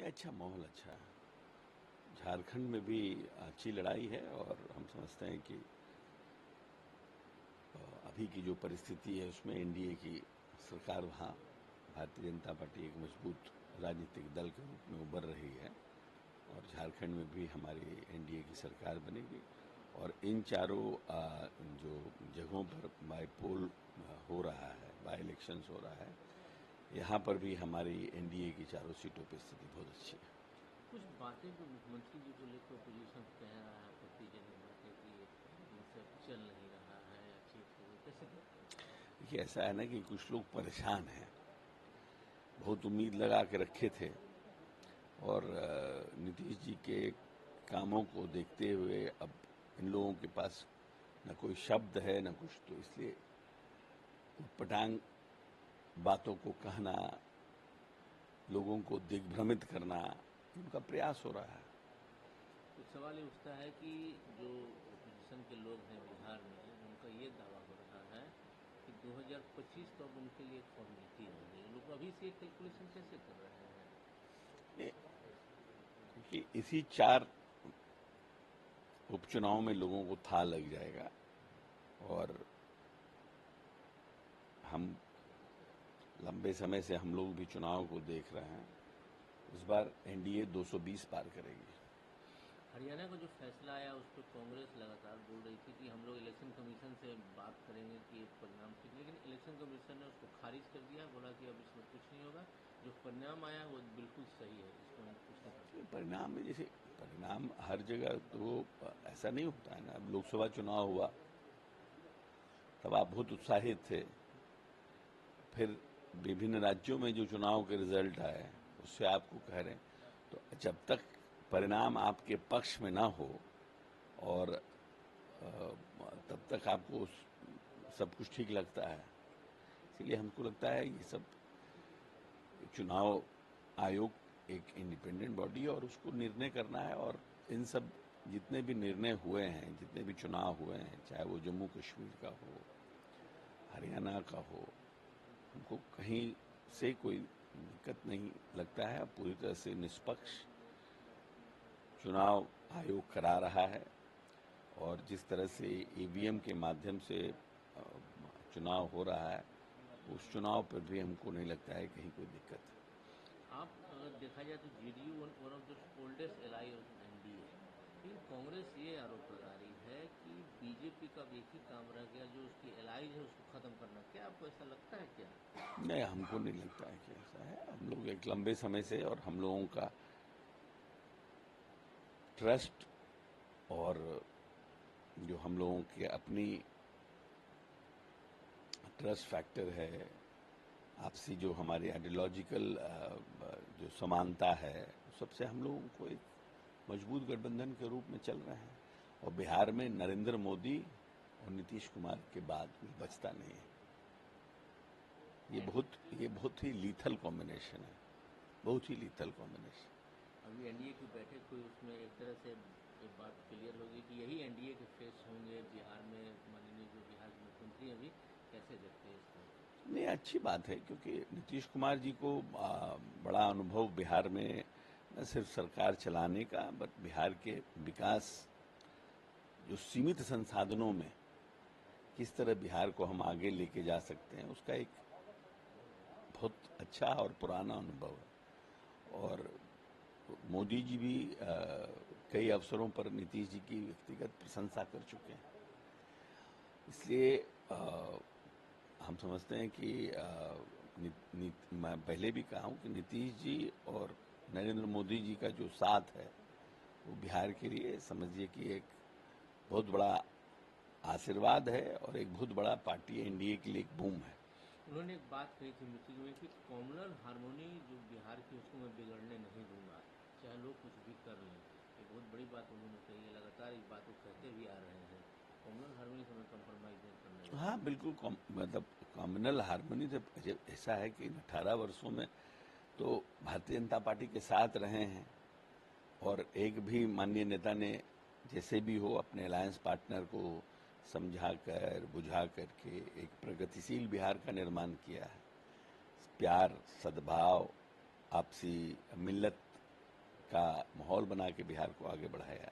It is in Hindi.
ये अच्छा माहौल अच्छा है। झारखंड में भी अच्छी लड़ाई है और हम समझते हैं कि अभी की जो परिस्थिति है उसमें एनडीए की सरकार वहाँ भारतीय जनता पार्टी एक मजबूत राजनीतिक दल के रूप में उभर रही है और झारखंड में भी हमारी एनडीए की सरकार बनेगी। और इन चारों जो जगहों पर बाई पोल हो रहा है, बाई इलेक्शंस हो रहा है, यहाँ पर भी हमारी एनडीए की चारों सीटों पर स्थिति बहुत अच्छी है। कुछ बातें जो मुख्यमंत्री जी को लेकर अपोजिशन कह रहा है, आपत्तिजनक बातें कि इनसे चल नहीं रहा है, अच्छी कैसे देखते हैं? देखिए, ऐसा है ना कि कुछ लोग परेशान हैं, बहुत उम्मीद लगा के रखे थे और नीतीश जी के कामों को देखते हुए अब इन लोगों के पास न कोई शब्द है न कुछ, तो इसलिए उटपटांग बातों को कहना, लोगों को दिग्भ्रमित करना, उनका प्रयास हो रहा है। तो सवाल ये उठता है कि जो ओपोजिशन के लोग हैं बिहार में, उनका ये दावा हो रहा है कि 2025 तो अब उनके लिए एक फॉर्मेलिटी रह गई। लोग अभी से कैलकुलेशन कैसे कर रहे हैं? क्योंकि इसी 4 उपचुनाव में लोगों को था लग जाएगा और हम लंबे समय से हम लोग भी चुनाव को देख रहे हैं। इस बार एनडीए 220 पार करेगी। हरियाणा का जो फैसला आया उस पर कांग्रेस लगातार बोल रही थी कि हम लोग इलेक्शन कमीशन से बात करेंगे कि ये परिणाम ठीक, लेकिन इलेक्शन कमीशन ने उसको खारिज कर दिया, बोला कि अब इसमें कुछ नहीं होगा, जो परिणाम आया वो बिल्कुल सही है, इसको हम कुछ नहीं कर सकते। परिणाम में जैसे परिणाम हर जगह तो ऐसा नहीं होता है ना। अब लोकसभा चुनाव हुआ तब आप बहुत उत्साहित थे, फिर विभिन्न राज्यों में जो चुनाव के रिजल्ट आए उससे आपको कह रहे हैं, तो जब तक परिणाम आपके पक्ष में ना हो और तब तक आपको सब कुछ ठीक लगता है। इसलिए हमको लगता है ये सब चुनाव आयोग एक इंडिपेंडेंट बॉडी है और उसको निर्णय करना है। और इन सब जितने भी निर्णय हुए हैं, जितने भी चुनाव हुए हैं, चाहे वो जम्मू कश्मीर का हो, हरियाणा का हो, हमको कहीं से कोई दिक्कत नहीं लगता है। पूरी तरह से निष्पक्ष चुनाव आयोग करा रहा है और जिस तरह से ईवीएम के माध्यम से चुनाव हो रहा है, उस चुनाव पर भी हमको नहीं लगता है कहीं कोई दिक्कत है। आप अगर देखा जाए तो JDU one of the oldest ally of NDA, लेकिन कांग्रेस ये आरोप लगा रही है कि बीजेपी का एक ही काम रह गया, जो उसकी एलाइज है उसको खत्म करना। क्या आपको ऐसा लगता है क्या? नहीं, हमको नहीं लगता है कि ऐसा है। हम लोग एक लंबे समय से और हम लोगों का ट्रस्ट और जो हम लोगों की अपनी ट्रस्ट फैक्टर है, आपसी जो हमारी आइडियोलॉजिकल जो समानता है, सबसे हम लोगों को एक मजबूत गठबंधन के रूप में चल रहे हैं। और बिहार में नरेंद्र मोदी और नीतीश कुमार के बाद कोई बचता नहीं है। ये बहुत ही लीथल कॉम्बिनेशन है, बहुत ही लीथल कॉम्बिनेशन। अभी एनडीए की बैठक हुई, उसमें एक तरह से एक बात क्लियर होगी कि यही एनडीए के फेस होंगे बिहार में। माननीय जो बिहार के मुख्यमंत्री अभी कैसे देखते हैं इसको? नहीं, अच्छी बात है क्योंकि नीतीश कुमार जी को बड़ा अनुभव बिहार में न सिर्फ सरकार चलाने का, बट बिहार के विकास, जो सीमित संसाधनों में किस तरह बिहार को हम आगे लेके जा सकते हैं, उसका एक बहुत अच्छा और पुराना अनुभव है। और मोदी जी भी कई अवसरों पर नीतीश जी की व्यक्तिगत प्रशंसा कर चुके हैं। इसलिए हम समझते हैं कि मैं पहले भी कहा हूं कि नीतीश जी और नरेंद्र मोदी जी का जो साथ है वो बिहार के लिए समझिए कि एक बहुत बड़ा आशीर्वाद है और एक बहुत बड़ा पार्टी एनडीए के लिए एक बूम है। उन्होंने एक बात कही थी मीटिंग में कि कॉमनल हारमोनी जो बिहार की, उसको मैं बिगड़ने नहीं दूंगा, चाहे लोग कुछ भी कर लें। ये बहुत बड़ी बात उन्होंने कही है, लगातार इस बात को कहते भी आ रहे हैं। कॉमनल हारमोनी से मैं कंप्रोमाइज नहीं करने वाला। हाँ, बिल्कुल मतलब कॉम्युनल हारमोनी से ऐसा है कि इन 18 वर्षों में तो भारतीय जनता पार्टी के साथ रहे हैं और एक भी माननीय नेता ने जैसे भी हो अपने अलायंस पार्टनर को समझाकर बुझा करके एक प्रगतिशील बिहार का निर्माण किया है। प्यार, सद्भाव, आपसी मिल्लत का माहौल बना के बिहार को आगे बढ़ाया है।